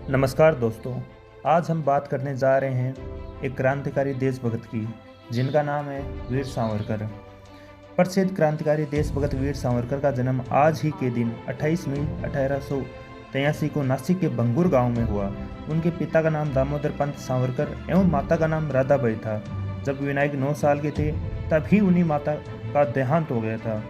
नमस्कार दोस्तों, आज हम बात करने जा रहे हैं एक क्रांतिकारी देशभक्त की, जिनका नाम है वीर सावरकर। प्रसिद्ध क्रांतिकारी देशभक्त वीर सावरकर का जन्म आज ही के दिन 28 मई 1883 को नासिक के भंगूर गांव में हुआ। उनके पिता का नाम दामोदर पंत सावरकर एवं माता का नाम राधाबाई था। जब विनायक 9 साल के थे तभी उन्हीं माता का देहांत हो गया था।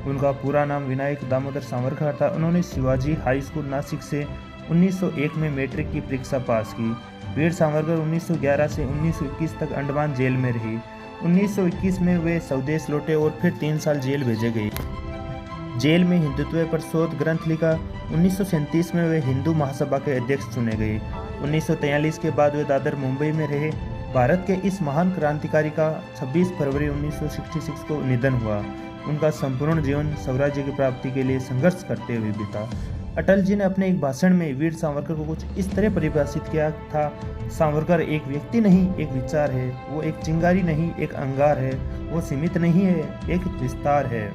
उनका पूरा नाम विनायक दामोदर सावरकर था। उन्होंने शिवाजी हाई स्कूल नासिक से 1901 में मैट्रिक की परीक्षा पास की। वीर सावरकर 1911 से 1921 तक अंडमान जेल में रही। 1921 में वे स्वदेश लौटे और फिर 3 साल जेल भेजे गए। जेल में हिंदुत्व पर शोध ग्रंथ लिखा। 1937 में वे हिंदू महासभा के अध्यक्ष चुने गए। 1943 के बाद वे दादर मुंबई में रहे। भारत के इस महान क्रांतिकारी का 26 फरवरी 1966 को निधन हुआ। उनका संपूर्ण जीवन स्वराज्य की प्राप्ति के लिए संघर्ष करते हुए बीता। अटल जी ने अपने एक भाषण में वीर सावरकर को कुछ इस तरह परिभाषित किया था: सावरकर एक व्यक्ति नहीं, एक विचार है। वो एक चिंगारी नहीं, एक अंगार है। वो सीमित नहीं है, एक विस्तार है।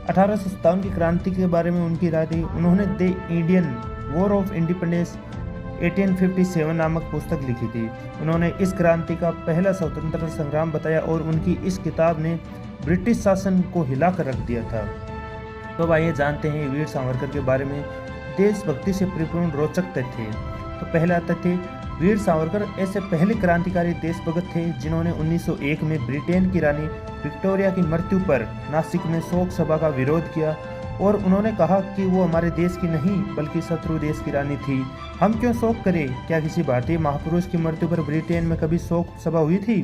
1857 की क्रांति के बारे में उनकी राय थी। उन्होंने the Indian war of independence 1857 नामक पुस्तक लिखी थी। उन्होंने इस क्रांति का पहला स्वतंत्रता संग्राम बताया और उनकी इस किताब ने ब्रिटिश शासन को हिलाकर रख दिया था। तो आइए जानते हैं वीर सावरकर के बारे में देशभक्ति से परिपूर्ण रोचक तथ्य। तो पहला तथ्य, वीर सावरकर ऐसे पहले क्रांतिकारी देशभक्त थे जिन्होंने 1901 में ब्रिटेन की रानी विक्टोरिया की मृत्यु पर नासिक में शोक सभा का विरोध किया और उन्होंने कहा कि वो हमारे देश की नहीं बल्कि शत्रु देश की रानी थी। हम क्यों शोक करें? क्या किसी भारतीय महापुरुष की मृत्यु पर ब्रिटेन में कभी शोक सभा हुई थी?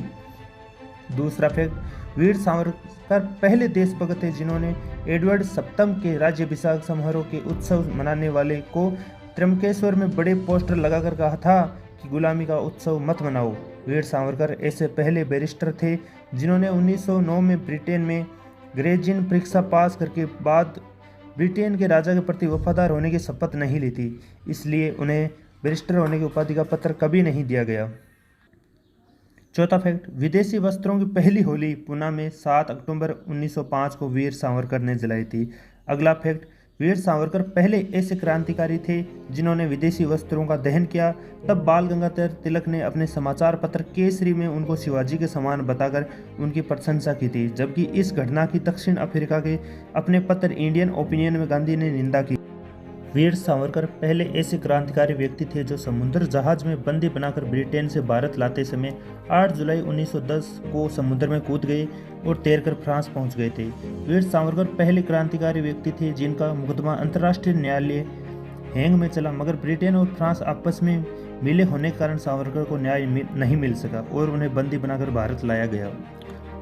दूसरा फैक्ट, वीर सावरकर पहले देशभक्त थे जिन्होंने एडवर्ड सप्तम के राज्याभिषेक समारोह के उत्सव मनाने वाले को त्र्यंबकेश्वर में बड़े पोस्टर लगाकर कहा था कि गुलामी का उत्सव मत मनाओ। वीर सावरकर ऐसे पहले बैरिस्टर थे जिन्होंने 1909 में ब्रिटेन में ग्रेजुएशन परीक्षा पास करके बाद ब्रिटेन के राजा के प्रति वफादार होने की शपथ नहीं ली थी, इसलिए उन्हें बैरिस्टर होने की उपाधि का पत्र कभी नहीं दिया गया। चौथा फैक्ट, विदेशी वस्त्रों की पहली होली पुणे में 7 अक्टूबर 1905 को वीर सावरकर ने जलाई थी। अगला फैक्ट, वीर सावरकर पहले ऐसे क्रांतिकारी थे जिन्होंने विदेशी वस्त्रों का दहन किया। तब बाल गंगाधर तिलक ने अपने समाचार पत्र केसरी में उनको शिवाजी के समान बताकर उनकी प्रशंसा की थी, जबकि इस घटना की दक्षिण अफ्रीका के अपने पत्र इंडियन ओपिनियन में गांधी ने निंदा की। वीर सावरकर पहले ऐसे क्रांतिकारी व्यक्ति थे जो समुद्र जहाज में बंदी बनाकर ब्रिटेन से भारत लाते समय 8 जुलाई 1910 को समुद्र में कूद गए और तैरकर फ्रांस पहुंच गए थे। वीर सावरकर पहले क्रांतिकारी व्यक्ति थे जिनका मुकदमा अंतर्राष्ट्रीय न्यायालय हेग में चला, मगर ब्रिटेन और फ्रांस आपस में मिले होने के कारण सावरकर को न्याय नहीं मिल सका और उन्हें बंदी बनाकर भारत लाया गया।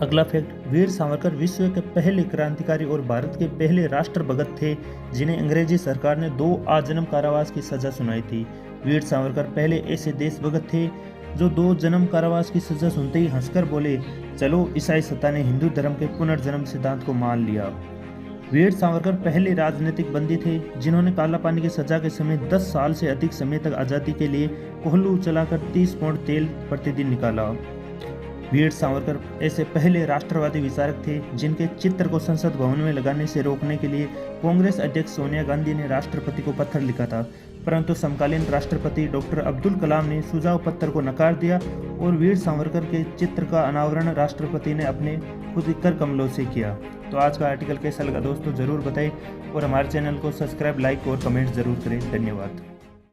अगला फैक्ट, वीर सावरकर विश्व के पहले क्रांतिकारी और भारत के पहले राष्ट्रभक्त थे जिन्हें अंग्रेजी सरकार ने 2 आजीवन कारावास की सजा सुनाई थी। वीर सावरकर पहले ऐसे देशभक्त थे जो 2 जन्म कारावास की सजा सुनते ही हंसकर बोले, चलो ईसाई सत्ता ने हिंदू धर्म के पुनर्जन्म सिद्धांत को मान लिया। वीर सावरकर पहले राजनीतिक बंदी थे जिन्होंने काला पानी की सजा के समय 10 साल से अधिक समय तक आज़ादी के लिए कोहलू चलाकर 30 पौंड तेल प्रतिदिन निकाला। वीर सावरकर ऐसे पहले राष्ट्रवादी विचारक थे जिनके चित्र को संसद भवन में लगाने से रोकने के लिए कांग्रेस अध्यक्ष सोनिया गांधी ने राष्ट्रपति को पत्र लिखा था, परंतु समकालीन राष्ट्रपति डॉक्टर अब्दुल कलाम ने सुझाव पत्र को नकार दिया और वीर सावरकर के चित्र का अनावरण राष्ट्रपति ने अपने खुद कर कमलों से किया। तो आज का आर्टिकल कैसा लगा दोस्तों, ज़रूर बताएं और हमारे चैनल को सब्सक्राइब, लाइक और कमेंट ज़रूर करें। धन्यवाद।